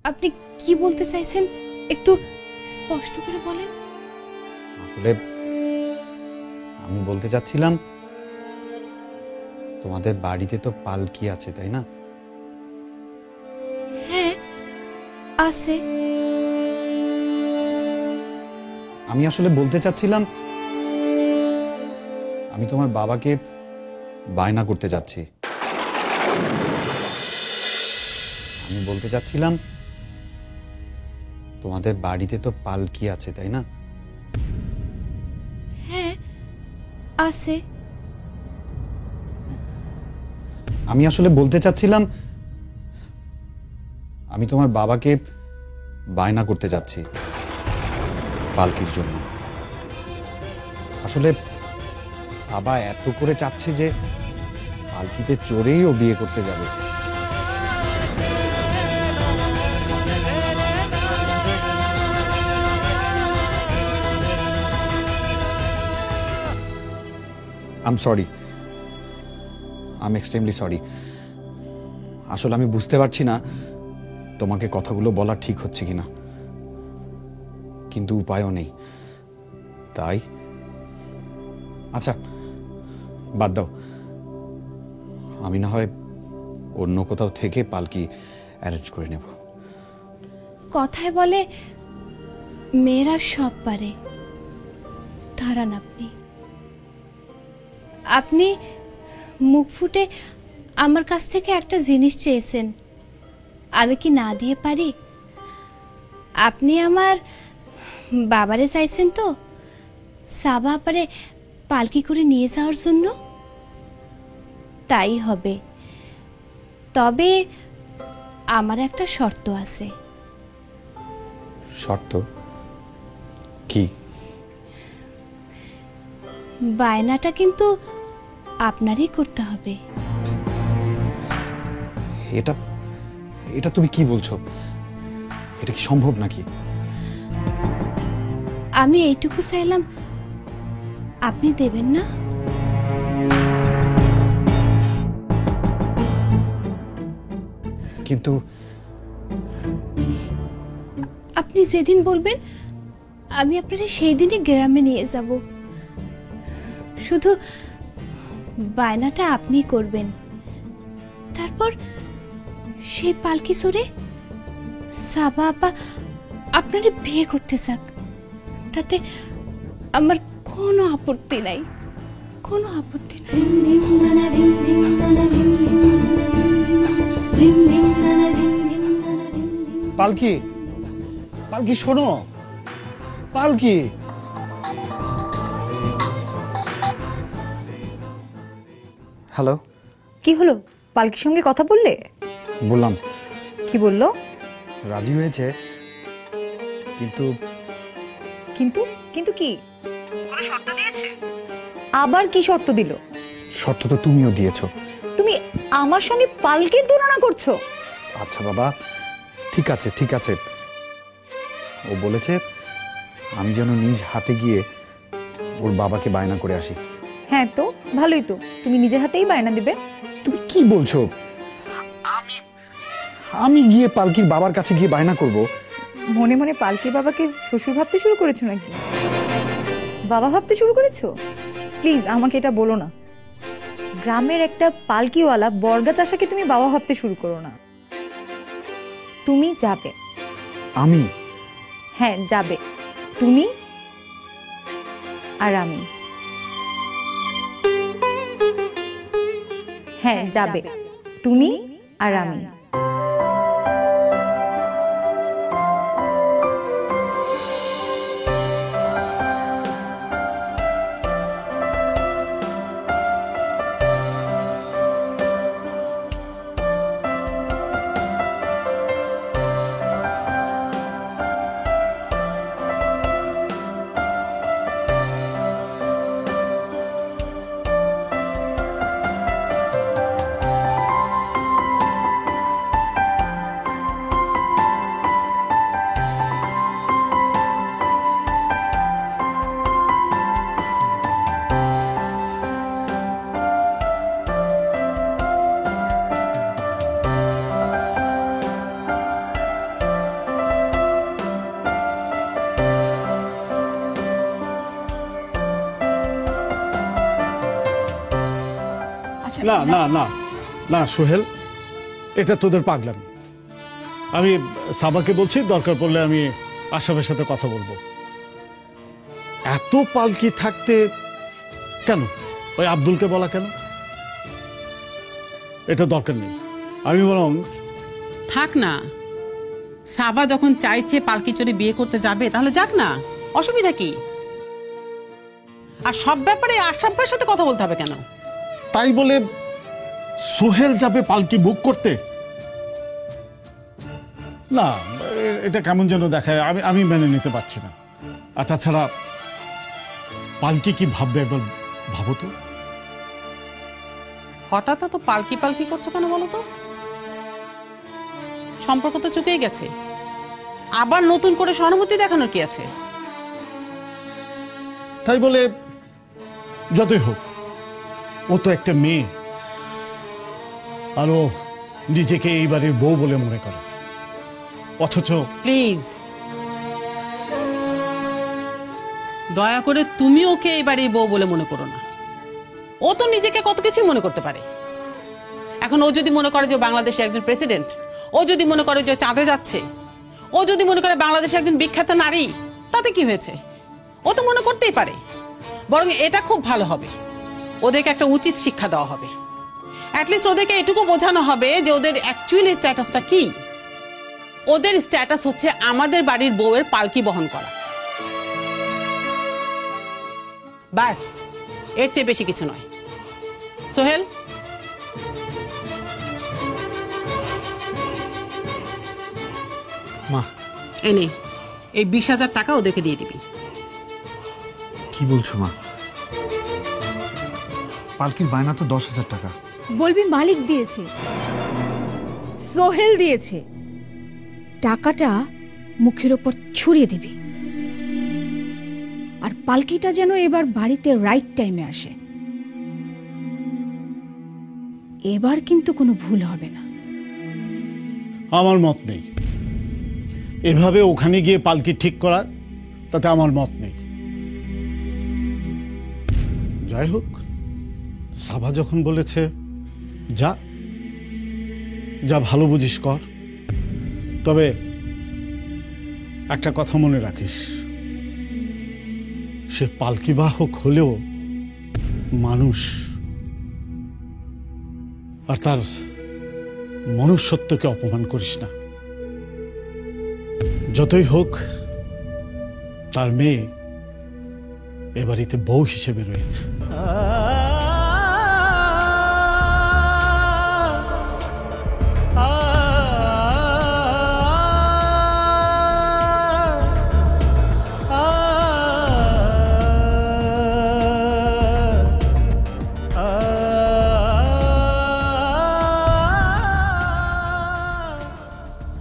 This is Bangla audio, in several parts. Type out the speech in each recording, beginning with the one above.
আপনি কি বলতে চাইছেন একটু স্পষ্ট করে বলেন। আসলে আমি বলতে চাচ্ছিলাম, তোমাদের বাড়িতে তো পালকি আছে, তাই না? হ্যাঁ আছে। আমি আসলে বলতে চাচ্ছিলাম, আমি তোমার বাবাকে বায়না করতে যাচ্ছি। আমি বলতে চাচ্ছিলাম, তোমাদের বাড়িতে তো পালকি আছে, তাই না? হ্যাঁ আছে। আমি আসলে বলতে চাচ্ছিলাম, আমি তোমার বাবাকে বায়না করতে যাচ্ছি পালকির জন্য। আসলে সাবা এত করে চাচ্ছে যে পালকিতে চড়েই ও বিয়ে করতে যাবে। I am sorry, I am extremely sorry. আসলে আমি বুঝতে পারছি না তোমাকে কথাগুলো বলা ঠিক হচ্ছে কিনা, কিন্তু উপায়ও নেই। তাই আচ্ছা বাদ দাও, আমি না হয় অন্য কোথাও থেকে পালকি অ্যারেঞ্জ করে নেব। কথায় বলে মেয়েরা সব পারে। দাঁড়ান, আপনি আপনি মুখ ফুটে আমার কাছ থেকে একটা জিনিস চেয়েছেন, আমি কি না দিয়ে পারি? আপনি আমার বাবারে চাইছেন তো সাবা পারে পালকি করে নিয়ে যাওয়ার জন্য। তাই হবে, তবে আমার একটা শর্ত আছে। শর্ত কি? বায়নাটা কিন্তু আপনারই করতে হবে। এটা এটা তুমি কি বলছো? এটা কি সম্ভব নাকি? আমি এইটুকু চাইলাম, আপনি দেবেন না? কিন্তু আপনি যেদিন বলবেন আমি আপনাকে সেই দিনই গ্রামে নিয়ে যাব। শুধু বায়নাটা আপনি করবেন, তারপর সেই পালকি চড়ে সাবা আপা আপনারে বিয়ে করতে চাক, তাতে আমার কোনো আপত্তি নাই, কোনো আপত্তি নাই। পালকি, পালকি শোনো, পালকি। হ্যালো। কি হলো, পালকির সঙ্গে কথা বললে? বললাম। কি বললো? রাজি হয়েছে, কিন্তু কিন্তু কিন্তু কি, কোনো শর্ত দিয়েছে? আবার কি শর্ত দিল? শর্ত তো তুমিও দিয়েছো। তুমি আমার সঙ্গে পালকির তুলনা করছো? আচ্ছা বাবা, ঠিক আছে ঠিক আছে। ও বলেছে আমি যেন নিজ হাতে গিয়ে ওর বাবাকে বায়না করে আসি। হ্যাঁ তো ভালোই তো, তুমি নিজের হাতেই বায়না দিবে। তুমি কি বলছো? আমি আমি গিয়ে পালকির বাবার কাছে গিয়ে বায়না করব? মনে মনে পালকির বাবাকে শ্বশুর ভাবতে শুরু করেছো নাকি? বাবা ভাবতে শুরু করেছো? প্লিজ আমাকে এটা বলো না। গ্রামের একটা পালকিওয়ালা বর্গা চাষাকে তুমি বাবা ভাবতে শুরু করো না। তুমি যাবে। আমি? হ্যাঁ যাবে, তুমি আর আমি। হ্যাঁ যাবে, তুমি আর আমি। করছেন না না না না সোহেল, এটা তোদের পাগলামি। আমি সাবাকে বলছি, দরকার পড়লে আমি আশরাফের সাথে কথা বলবো। এত পালকি থাকতে কেন ওই আব্দুলকে বলা কেন? এটা দরকার নেই। আমি বরং থাক না, সাবা যখন চাইছে পালকি চড়ে বিয়ে করতে যাবে তাহলে যাক না, অসুবিধা কি? আর সব ব্যাপারে আশরাফের সাথে কথা বলতে হবে কেন? তাই বলে সোহেল যাবে পালকি বুক করতে? না, এটা কেমন যেন দেখায়, আমি মেনে নিতে পারছি না। আর তাছাড়া পালকি কি ভাববে একবার ভাবো তো। হঠাৎ তো পালকি পালকি করছো কেন বলো তো? সম্পর্ক তো চুকেই গেছে, আবার নতুন করে সহানুভূতি দেখানোর কি আছে? তাই বলে যতই হোক, ও তো একটা মেয়ে, আর ও নিজেকে এই বাড়ির বউ বলে মনে করে। অথচ প্লিজ দয়া করে তুমি ওকে এই বাড়ির বউ বলে মনে করো না। ও তো নিজেকে কত কিছু মনে করতে পারে। এখন ও যদি মনে করে যে বাংলাদেশের একজন প্রেসিডেন্ট, ও যদি মনে করে যে চাঁদে যাচ্ছে, ও যদি মনে করে বাংলাদেশের একজন বিখ্যাত নারী, তাতে কি হয়েছে? ও তো মনে করতেই পারে। বরং এটা খুব ভালো হবে, ওদেরকে একটা উচিত শিক্ষা দেওয়া হবে। অ্যাটলিস্ট ওদেরকে এটুকু বোঝানো হবে যে ওদের অ্যাকচুয়ালি স্ট্যাটাসটা কি। ওদের স্ট্যাটাস হচ্ছে আমাদের বাড়ির বউয়ের পালকি বহন করা, ব্যাস, এর চেয়ে বেশি কিছু নয়। সোহেল, মা, এনে এই 20,000 টাকা ওদেরকে দিয়ে দিবি। কি বলছো মা? পালকির বায়না তো 10,000 টাকা। বলবি মালিক দিয়েছে, সোহেল দিয়েছে। টাকাটা মুখের ওপর ছুঁড়ে দিবি, আর পালকিটা যেন এবার বাড়িতে রাইট টাইমে আসে। এবার কিন্তু কোনো ভুল হবে না। আমার মত নেই, এভাবে ওখানে গিয়ে পালকি ঠিক করা, তাতে আমার মত নেই। যাই হোক, সাবা যখন বলেছে যা যা ভালো বুঝিস কর। তবে একটা কথা মনে রাখিস, সে পালকি বাহক হলেও মানুষ, আর তার মনুষ্যত্বকে অপমান করিস না। যতই হোক তার মেয়ে এ বাড়িতে বউ হিসেবে রয়েছে।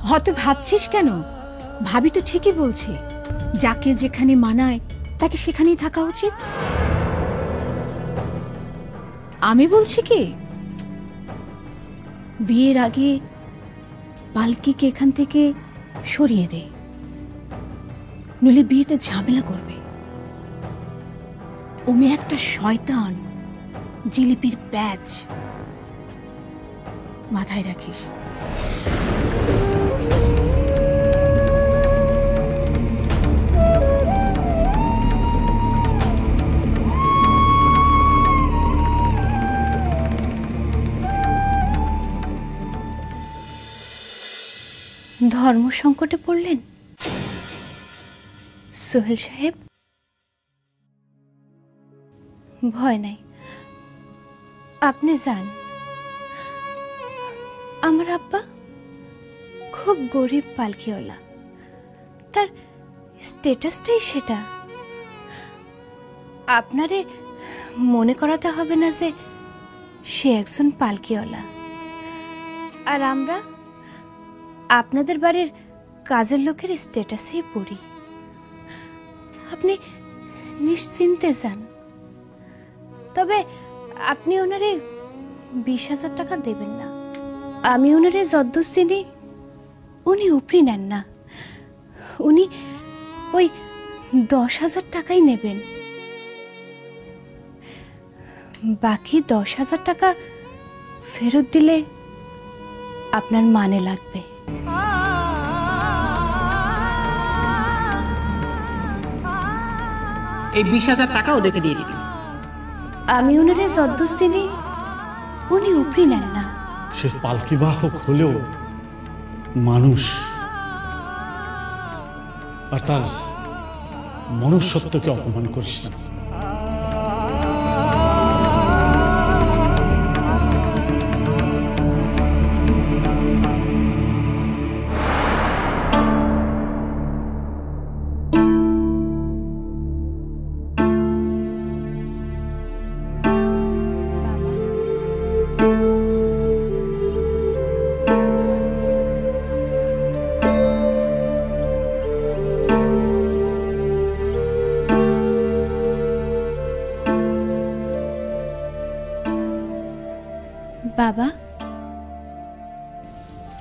হয়তো ভাবছিস কেন? ভাবি তো ঠিকই বলছে, যাকে যেখানে মানায় তাকে সেখানেই থাকা উচিত। আমি বলছি কি, বিয়ের আগে পালকিকে এখান থেকে সরিয়ে দে, নইলে বিয়েতে ঝামেলা করবে। ও মেয়ে একটা শয়তান, জিলিপির প্যাচ, মাথায় রাখিস। ধর্ম সংকটে পড়লেন সোহেল সাহেব? ভয় নাই, আপনি যান। আমার আব্বা খুব গরিব পালকিওয়ালা, তার স্ট্যাটাসটাই সেটা। আপনারে মনে করাতে হবে না যে সে একজন পালকিওয়ালা। আর আমরা আপনাদের বাড়ির কাজের লোকের স্ট্যাটাসেই পড়ি। আপনি নিশ্চিন্তে যান। তবে আপনি ওনারে 20,000 টাকা দেবেন না। আমি ওনারে যদ্দূর চিনি, উনি উপরি নেন না। উনি ওই 10,000 টাকাই নেবেন। বাকি 10,000 টাকা ফেরত দিলে আপনার মানে লাগবে। এই 20,000 টাকা ওদেরকে দিয়ে দিবি। আমি ওনারে যদ্দূর চিনি উনি উপরি নেন না। সে পালকি বাহক হলেও মানুষ, আর তার মনুষ্যত্বকে অপমান করিস না। বাবা,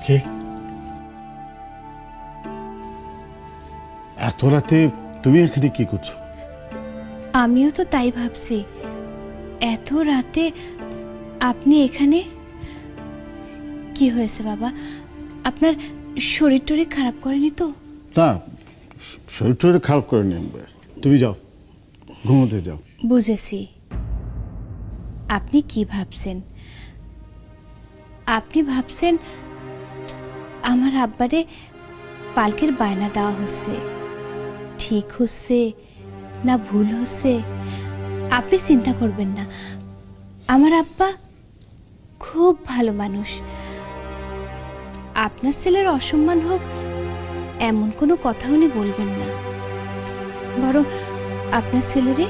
কে এত রাতে তুমি এখানে কি করছো? আমিও তো তাই ভাবছি, এত রাতে আপনি এখানে। কি হয়েছে বাবা? আপনার শরীর টরীর খারাপ করেনি তো? না, শরীর টরীর খারাপ করে নিন, তুমি যাও, ঘুমোতে যাও। বুঝেছি আপনি কি ভাবছেন। আপনি ভাবছেন আমার আব্বারে পালকের বায়না দেওয়া হচ্ছে, ঠিক হচ্ছে না ভুল হচ্ছে। আপনি চিন্তা করবেন না, আমার আব্বা খুব ভালো মানুষ। আপনার ছেলের অসম্মান হোক এমন কোনো কথা উনি বলবেন না, বরং আপনার ছেলেরে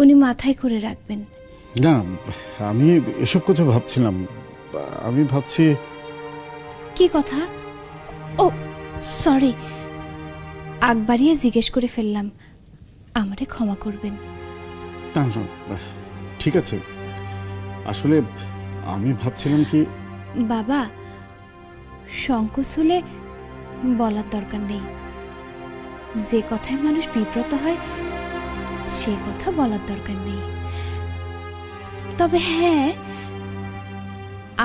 উনি মাথায় করে রাখবেন। না, আমি এসব কিছু ভাবছিলাম। আমি ভাবছি। কি কথা? ও সরি, আগ বাড়িয়ে জিজ্ঞেস করে ফেললাম, আমারে ক্ষমা করবেন। না, না, ঠিক আছে। আসলে আমি ভাবছিলাম কি, বাবা, সংকোচ হলে বলার দরকার নেই। যে কথায় মানুষ বিব্রত হয় সে কথা বলার দরকার নেই। তবে হ্যাঁ,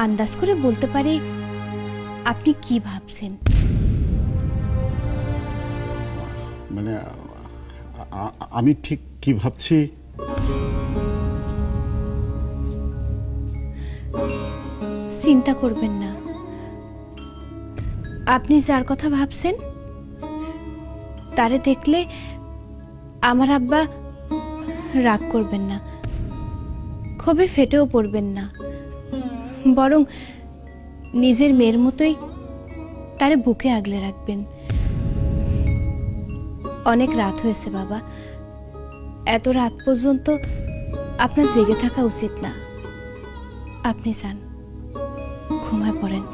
আন্দাজ করে বলতে পারি আপনি কি ভাবছেন। মানে আমি ঠিক কি ভাবছি চিন্তা করবেন না, আপনি যার কথা ভাবছেন তারে দেখলে আমার আব্বা রাগ করবেন না, ক্ষোভে ফেটেও পড়বেন না, বরং নিজের মেয়ের মতোই তারে বুকে আগলে রাখবেন। অনেক রাত হয়েছে বাবা, এত রাত পর্যন্ত আপনার জেগে থাকা উচিত না। আপনি যান, ঘুমায় পড়েন।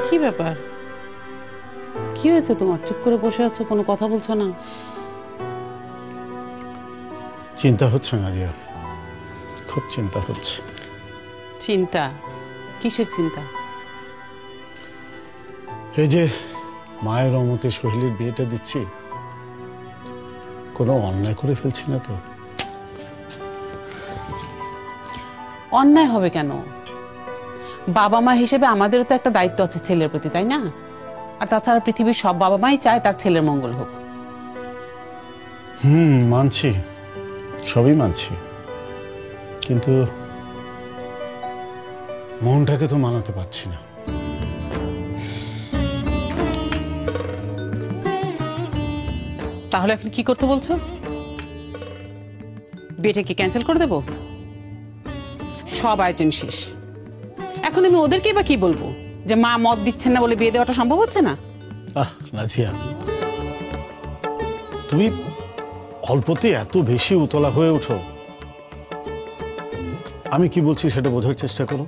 কি ব্যাপার? কি হয়েছে তোমার? চুপ করে বসে আছো, কোনো কথা বলছো না? চিন্তা হচ্ছে না জিয়া, খুব চিন্তা হচ্ছে। চিন্তা? কিসের চিন্তা? এই যে মায়ের অমতে সোহেলের বিয়েটা দিচ্ছি, কোনো অন্যায় করে ফেলছি না তো? অন্যায় হবে কেন? বাবা মা হিসেবে আমাদেরও তো একটা দায়িত্ব আছে ছেলের প্রতি, তাই না? আর তাছাড়া পৃথিবীর সব বাবা মাই চায় তার ছেলের মঙ্গল হোক। মানছি, সবই মানছি, কিন্তু মনটাকে তো মানাতে পারছি না। তাহলে এখন কি করতে বলছো? বিয়েটা কি ক্যান্সেল করে দেবো? সব আয়োজন শেষ, এখন আমি ওদেরকেই বা কি বলবো যে মা মত দিচ্ছেন না বলে বিয়ে দেওয়াটা সম্ভব হচ্ছে না? নাজিয়া, তুমি অল্পতে এত বেশি উতলা হয়ে ওঠো। আমি কি বলছি সেটা বোঝার চেষ্টা করো।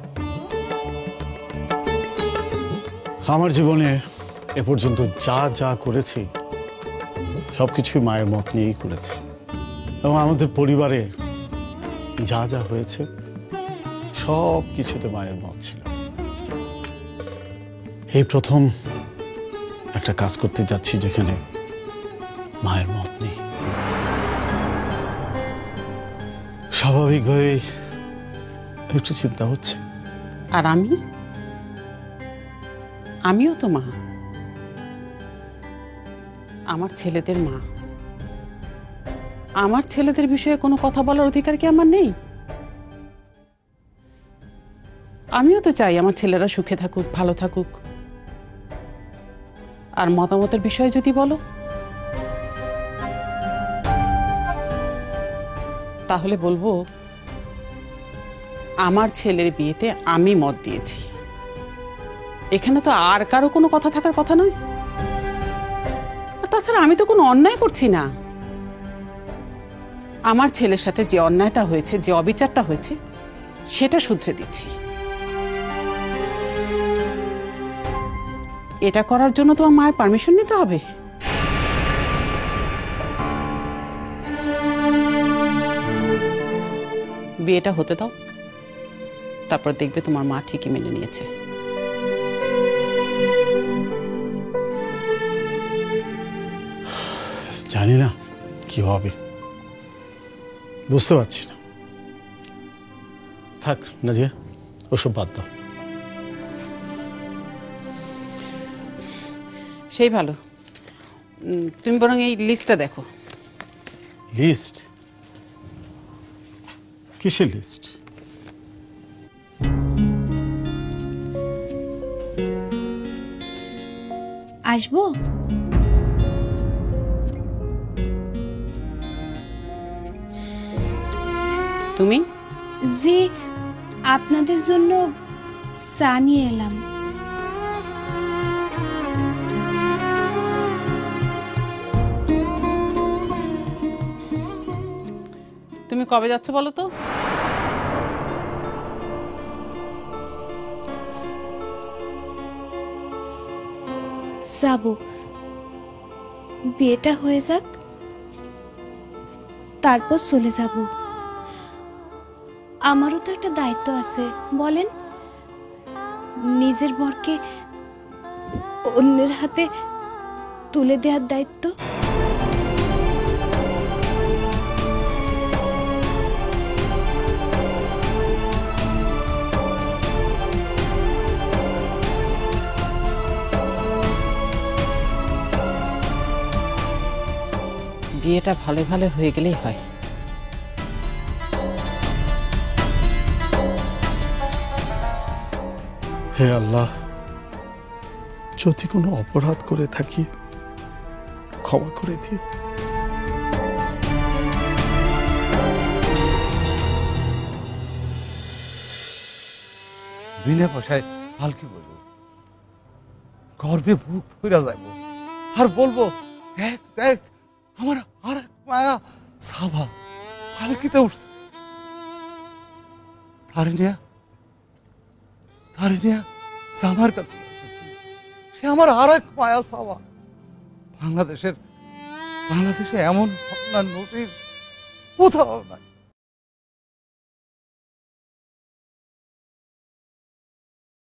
আমার জীবনে এ পর্যন্ত যা যা করেছি সবকিছুই মায়ের মত নিয়েই করেছি, এবং আমাদের পরিবারে যা যা হয়েছে সব কিছুতে মায়ের মত ছিল। এই প্রথম একটা কাজ করতে যাচ্ছি যেখানে মায়ের মত নেই। স্বাভাবিকভাবেই একটু চিন্তা হচ্ছে। আর আমিও তো মা, আমার ছেলেদের মা। আমার ছেলেদের বিষয়ে কোনো কথা বলার অধিকার কি আমার নেই? আমিও তো চাই আমার ছেলেরা সুখে থাকুক, ভালো থাকুক। আর মতামতের বিষয়ে যদি বলো, তাহলে বলবো আমার ছেলের বিয়েতে আমি মত দিয়েছি। এখানে তো আর কারো কোনো কথা থাকার কথা নয়। আর তাছাড়া আমি তো কোনো অন্যায় করছি না। আমার ছেলের সাথে যে অন্যায়টা হয়েছে, যে অবিচারটা হয়েছে, সেটা শুধরে দিচ্ছি। এটা করার জন্য তোমার মায়ের পারমিশন নিতে হবে। বিয়েটা হতে দাও, তারপর দেখবে তোমার মা ঠিকই মেনে নিয়েছে। জানি না কি হবে, বুঝতে পারছি না। থাক নাজিয়া, ওসব বাদ দাও। সেই ভালো। তুমি বরং এই লিস্টটা দেখো। লিস্ট? কিসের লিস্ট? আসবো? তুমি? জি, আপনাদের জন্য চা নিয়ে এলাম। তুমি কবে যাচ্ছ বলো তো? যাব, বিয়েটা হয়ে যাক, তারপর চলে যাব। আমারও তো একটা দায়িত্ব আছে, বলেন। নিজের বরকে অন্যের হাতে তুলে দেওয়ার দায়িত্ব। বিয়েটা ভালো ভালো হয়ে গেলেই হয়। হে আল্লাহ, যদি কোনো অপরাধ করে থাকি ক্ষমা করে দিও। বিনা পয়সায় পালকি বলবো, গর্বে বুক ফিরা যাইব, আর বলবো দেখ দেখ আমার আর এক মায়া সাবা পালকিতে উঠছে। তারিনিয়া আমার কাছে সে আমার আর এক মায়া সাবা। বাংলাদেশে এমন ঘটনার নজির কোথাও নাই।